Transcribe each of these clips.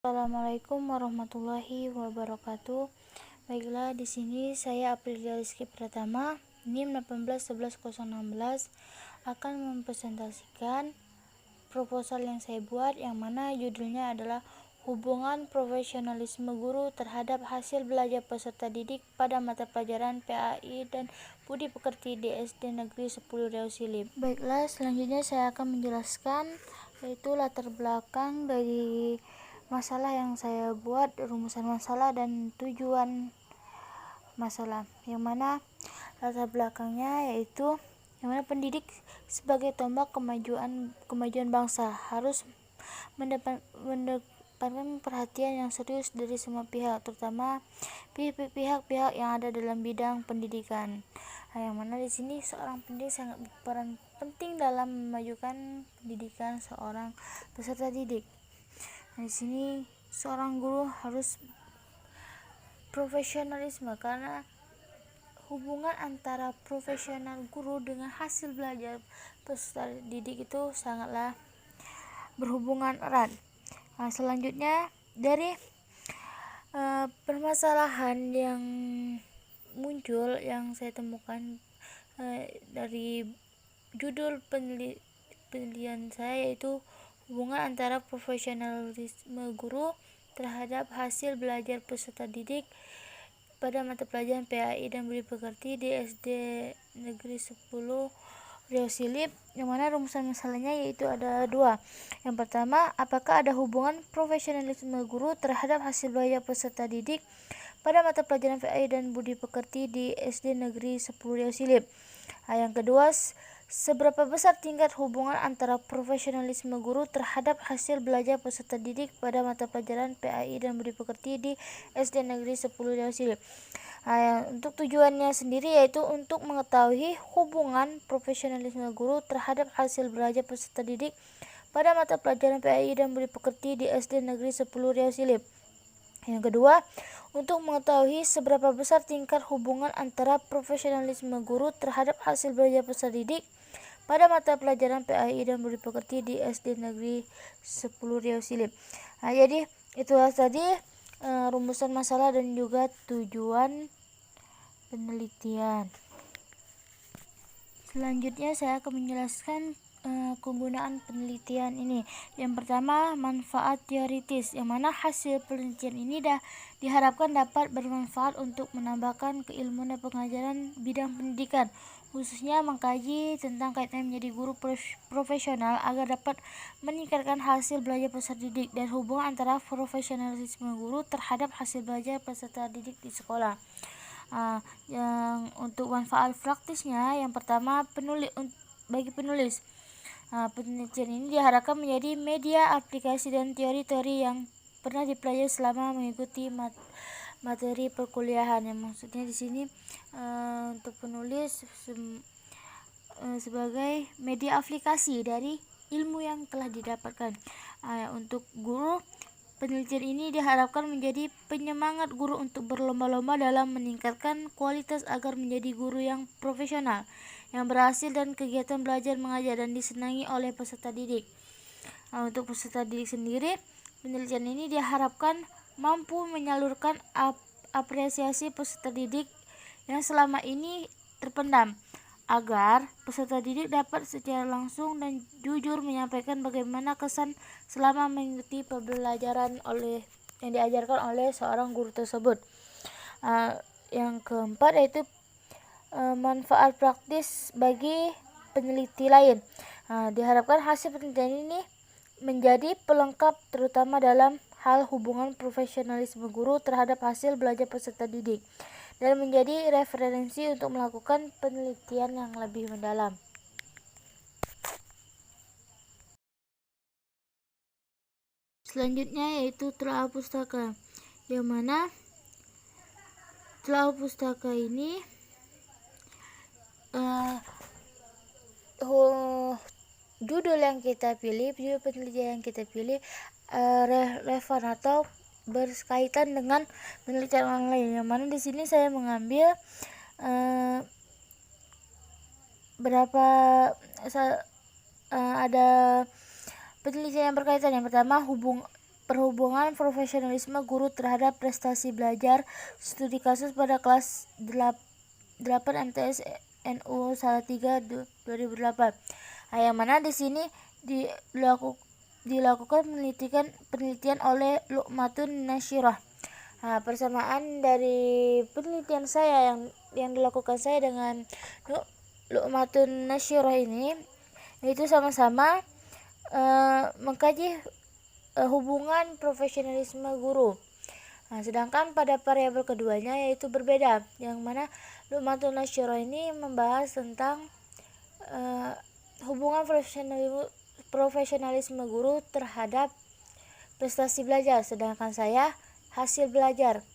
Assalamualaikum warahmatullahi wabarakatuh. Baiklah, di sini saya Aprilia Rizky Pratama, NIM 1811016 akan mempresentasikan proposal yang saya buat, yang mana judulnya adalah hubungan profesionalisme guru terhadap hasil belajar peserta didik pada mata pelajaran PAI dan Budi Pekerti di SD Negeri 10 Riau Silip. Baiklah, selanjutnya saya akan menjelaskan yaitu latar belakang dari masalah yang saya buat, rumusan masalah dan tujuan masalah, yang mana latar belakangnya yaitu yang mana pendidik sebagai tombak kemajuan bangsa harus mendapatkan perhatian yang serius dari semua pihak, terutama pihak-pihak yang ada dalam bidang pendidikan. Yang mana di sini seorang pendidik sangat berperan penting dalam memajukan pendidikan seorang peserta didik. Di sini seorang guru harus profesionalisme, karena hubungan antara profesional guru dengan hasil belajar peserta didik itu sangatlah berhubungan erat. Selanjutnya dari permasalahan yang muncul yang saya temukan dari judul penelitian saya, yaitu hubungan antara profesionalisme guru terhadap hasil belajar peserta didik pada mata pelajaran PAI dan Budi Pekerti di SD Negeri 10 Riau Silip, yang mana rumusan masalahnya yaitu ada dua. Yang pertama, apakah ada hubungan profesionalisme guru terhadap hasil belajar peserta didik pada mata pelajaran PAI dan Budi Pekerti di SD Negeri 10 Riau Silip. Yang kedua, seberapa besar tingkat hubungan antara profesionalisme guru terhadap hasil belajar peserta didik pada mata pelajaran PAI dan Budi Pekerti di SD Negeri 10 Riau Silip. Untuk tujuannya sendiri yaitu untuk mengetahui hubungan profesionalisme guru terhadap hasil belajar peserta didik pada mata pelajaran PAI dan Budi Pekerti di SD Negeri 10 Riau Silip. Yang kedua, untuk mengetahui seberapa besar tingkat hubungan antara profesionalisme guru terhadap hasil belajar peserta didik pada mata pelajaran PAI dan Budi Pekerti di SD Negeri 10 Riau Silip. Jadi itulah tadi rumusan masalah dan juga tujuan penelitian. Selanjutnya saya akan menjelaskan kegunaan penelitian ini. Yang pertama, manfaat teoritis, yang mana hasil penelitian ini diharapkan dapat bermanfaat untuk menambahkan keilmuan dan pengajaran bidang pendidikan, khususnya mengkaji tentang kaitan menjadi guru profesional agar dapat meningkatkan hasil belajar peserta didik dan hubungan antara profesionalisme guru terhadap hasil belajar peserta didik di sekolah. Yang untuk manfaat praktisnya, yang pertama, bagi penulis. Penelitian ini diharapkan menjadi media aplikasi dan teori-teori yang pernah dipelajari selama mengikuti materi perkuliahan. Yang maksudnya di sini untuk penulis sebagai media aplikasi dari ilmu yang telah didapatkan. Untuk guru, penelitian ini diharapkan menjadi penyemangat guru untuk berlomba-lomba dalam meningkatkan kualitas agar menjadi guru yang profesional, yang berhasil dan kegiatan belajar mengajar dan disenangi oleh peserta didik. Untuk peserta didik sendiri, penelitian ini diharapkan mampu menyalurkan apresiasi peserta didik yang selama ini terpendam, agar peserta didik dapat secara langsung dan jujur menyampaikan bagaimana kesan selama mengikuti pembelajaran yang diajarkan oleh seorang guru tersebut. Yang keempat yaitu manfaat praktis bagi peneliti lain. Diharapkan hasil penelitian ini menjadi pelengkap terutama dalam hal hubungan profesionalisme guru terhadap hasil belajar peserta didik dan menjadi referensi untuk melakukan penelitian yang lebih mendalam. Selanjutnya yaitu telaah pustaka, yang mana telaah pustaka ini judul penelitian yang kita pilih relevan atau berkaitan dengan penelitian orang lain, yang mana di sini saya mengambil ada penelitian yang berkaitan. Yang pertama, perhubungan profesionalisme guru terhadap prestasi belajar, studi kasus pada kelas 8 MTS NU Salatiga 2008. Yang mana di sini dilakukan penelitian oleh Luqmatun Nasyirah. Persamaan dari penelitian saya yang dilakukan saya dengan Luqmatun Nasyirah ini, yaitu sama-sama mengkaji hubungan profesionalisme guru. Sedangkan pada variabel keduanya yaitu berbeda, yang mana Luqmatun Nasyirah ini membahas tentang hubungan profesionalisme guru terhadap prestasi belajar, sedangkan saya hasil belajar.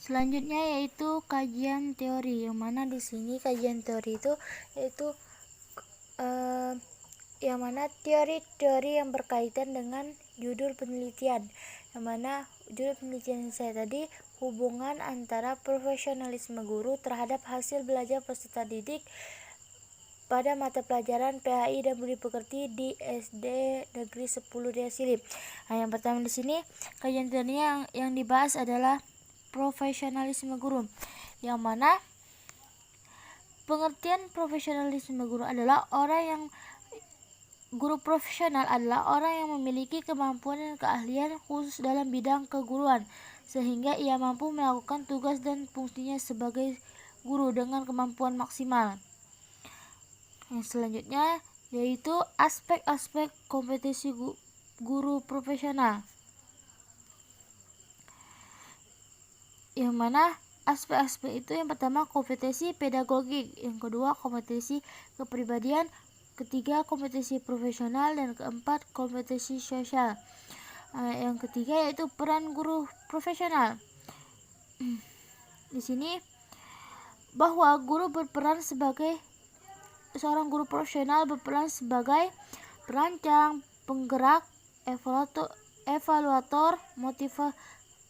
Selanjutnya yaitu kajian teori, yang mana di sini kajian teori itu yaitu yang mana teori-teori yang berkaitan dengan judul penelitian, yang mana judul penelitian saya tadi hubungan antara profesionalisme guru terhadap hasil belajar peserta didik pada mata pelajaran PAI dan Budi Pekerti di SD Negeri 10 Riau Silip. Yang pertama di sini kajian teorinya yang dibahas adalah profesionalisme guru, yang mana pengertian profesionalisme guru adalah guru profesional adalah orang yang memiliki kemampuan dan keahlian khusus dalam bidang keguruan, sehingga ia mampu melakukan tugas dan fungsinya sebagai guru dengan kemampuan maksimal. Yang selanjutnya yaitu aspek-aspek kompetensi guru profesional, yang mana aspek-aspek itu yang pertama kompetensi pedagogik, yang kedua kompetensi kepribadian, ketiga kompetensi profesional, dan keempat kompetensi sosial. Yang ketiga yaitu peran guru profesional. Di sini bahwa seorang guru profesional berperan sebagai perancang, penggerak, evaluator,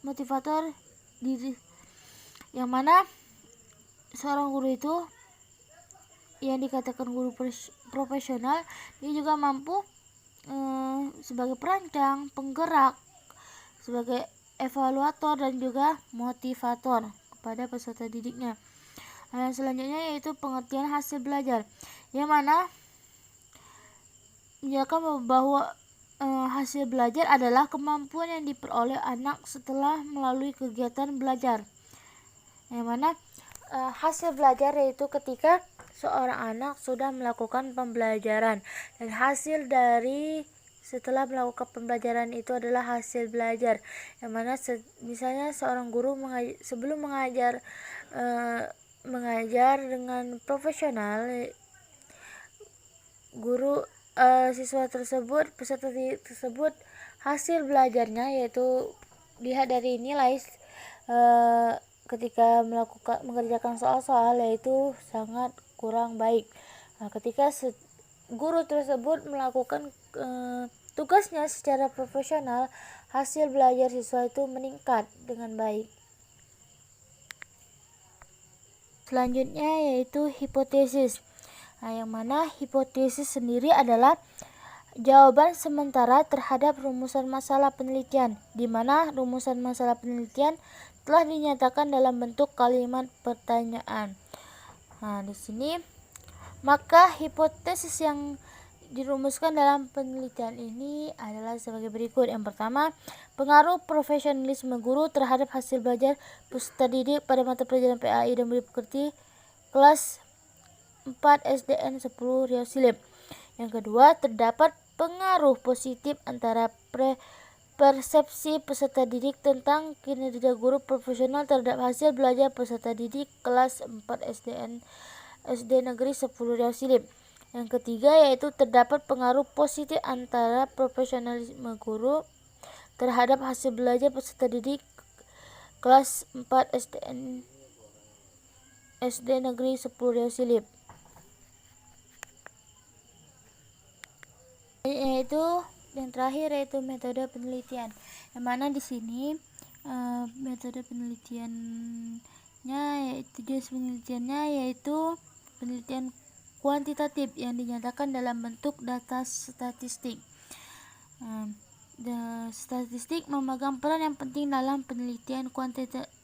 motivator diri, yang mana seorang guru itu yang dikatakan guru profesional, dia juga mampu sebagai perancang, penggerak, sebagai evaluator, dan juga motivator kepada peserta didiknya. Yang selanjutnya yaitu pengertian hasil belajar, yang mana menjelaskan bahwa hasil belajar adalah kemampuan yang diperoleh anak setelah melalui kegiatan belajar. Yang mana hasil belajar yaitu ketika seorang anak sudah melakukan pembelajaran, dan hasil dari setelah melakukan pembelajaran itu adalah hasil belajar. Yang mana misalnya seorang guru sebelum mengajar dengan profesional, peserta didik tersebut hasil belajarnya yaitu dilihat dari nilai ketika mengerjakan soal-soal yaitu sangat kurang baik. Ketika guru tersebut melakukan tugasnya secara profesional, hasil belajar siswa itu meningkat dengan baik. Selanjutnya yaitu hipotesis. Yang mana hipotesis sendiri adalah jawaban sementara terhadap rumusan masalah penelitian, di mana rumusan masalah penelitian telah dinyatakan dalam bentuk kalimat pertanyaan. Di sini maka hipotesis yang dirumuskan dalam penelitian ini adalah sebagai berikut. Yang pertama, pengaruh profesionalisme guru terhadap hasil belajar peserta didik pada mata pelajaran PAI dan Budi Pekerti kelas 4 SDN 10 Riau Silip. Yang kedua, terdapat pengaruh positif antara persepsi peserta didik tentang kinerja guru profesional terhadap hasil belajar peserta didik kelas 4 SD Negeri 10 Riau Silip. Yang ketiga yaitu terdapat pengaruh positif antara profesionalisme guru terhadap hasil belajar peserta didik kelas 4 SD Negeri 10 Riau Silip. Yaitu yang terakhir yaitu metode penelitian, yang mana di sini metode penelitiannya yaitu penelitian kuantitatif yang dinyatakan dalam bentuk data statistik. Statistik memegang peran yang penting dalam penelitian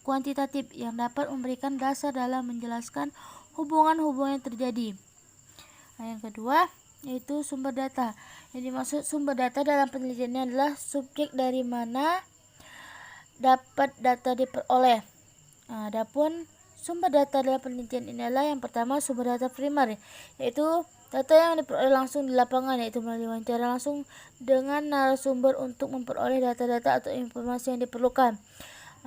kuantitatif yang dapat memberikan dasar dalam menjelaskan hubungan-hubungan yang terjadi. Yang kedua yaitu sumber data. Yang dimaksud sumber data dalam penelitian ini adalah subjek dari mana dapat data diperoleh. Adapun sumber data dalam penelitian ini adalah yang pertama sumber data primer, yaitu data yang diperoleh langsung di lapangan, yaitu melalui wawancara langsung dengan narasumber untuk memperoleh data-data atau informasi yang diperlukan.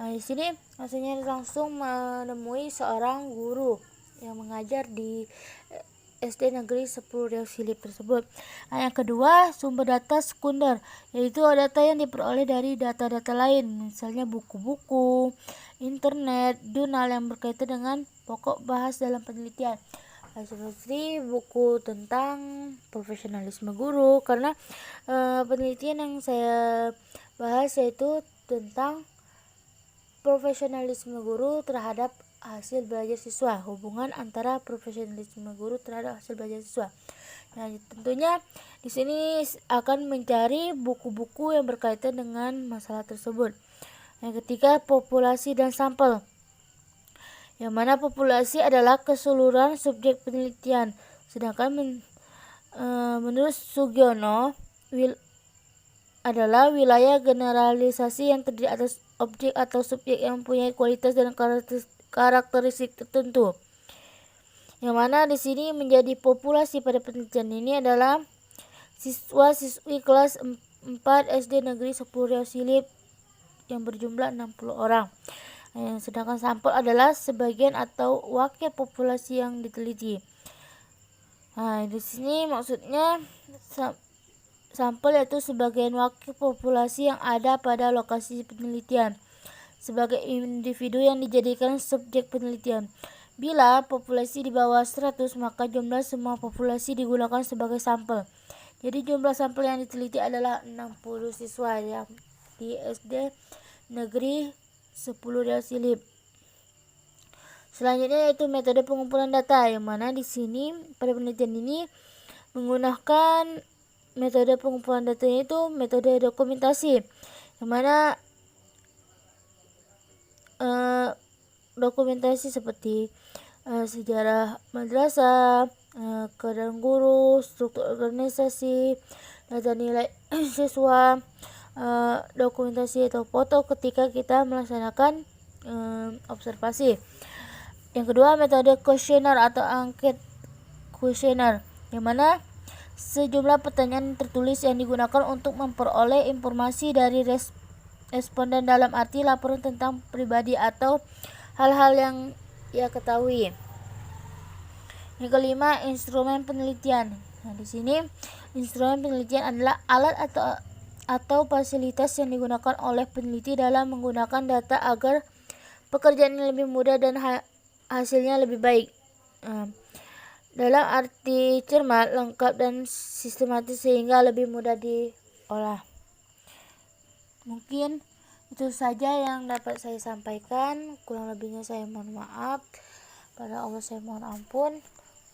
Di sini maksudnya langsung menemui seorang guru yang mengajar di SD Negeri 10 Riau Silip tersebut. Yang kedua, sumber data sekunder, yaitu data yang diperoleh dari data-data lain, misalnya buku-buku, internet, jurnal yang berkaitan dengan pokok bahas dalam penelitian. Seperti buku tentang profesionalisme guru, karena penelitian yang saya bahas yaitu tentang profesionalisme guru terhadap hasil belajar siswa, hubungan antara profesionalisme guru terhadap hasil belajar siswa. Nah, tentunya di sini akan mencari buku-buku yang berkaitan dengan masalah tersebut. Yang ketiga, populasi dan sampel, yang mana populasi adalah keseluruhan subjek penelitian, sedangkan menurut Sugiono adalah wilayah generalisasi yang terdiri atas objek atau subjek yang mempunyai kualitas dan karakteristik tertentu. Yang mana di sini menjadi populasi pada penelitian ini adalah siswa-siswi kelas 4 SD Negeri 10 Riau Silip yang berjumlah 60 orang. Sedangkan sampel adalah sebagian atau wakil populasi yang diteliti. Di sini maksudnya sampel yaitu sebagian wakil populasi yang ada pada lokasi penelitian sebagai individu yang dijadikan subjek penelitian. Bila populasi di bawah 100, maka jumlah semua populasi digunakan sebagai sampel. Jadi jumlah sampel yang diteliti adalah 60 siswa yang di SD Negeri 10 Riau Silip. Selanjutnya yaitu metode pengumpulan data, yang mana di sini pada penelitian ini menggunakan metode pengumpulan data itu metode dokumentasi, yang mana dokumentasi seperti sejarah madrasah, keadaan guru, struktur organisasi, data nilai siswa, dokumentasi atau foto ketika kita melaksanakan observasi. Yang kedua, metode kuesioner atau angket kuesioner, yang mana sejumlah pertanyaan tertulis yang digunakan untuk memperoleh informasi dari responden dalam arti laporan tentang pribadi atau hal-hal yang ia ketahui. Yang kelima, instrumen penelitian. Di sini instrumen penelitian adalah alat atau fasilitas yang digunakan oleh peneliti dalam menggunakan data agar pekerjaan lebih mudah dan hasilnya lebih baik. Dalam arti cermat, lengkap, dan sistematis sehingga lebih mudah diolah. Mungkin itu saja yang dapat saya sampaikan. Kurang lebihnya saya mohon maaf. Pada Allah saya mohon ampun.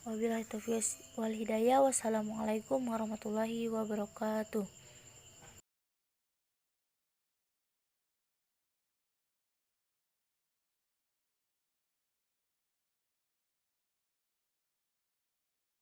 Wabillahi taufiq wal hidayah. Wassalamualaikum warahmatullahi wabarakatuh.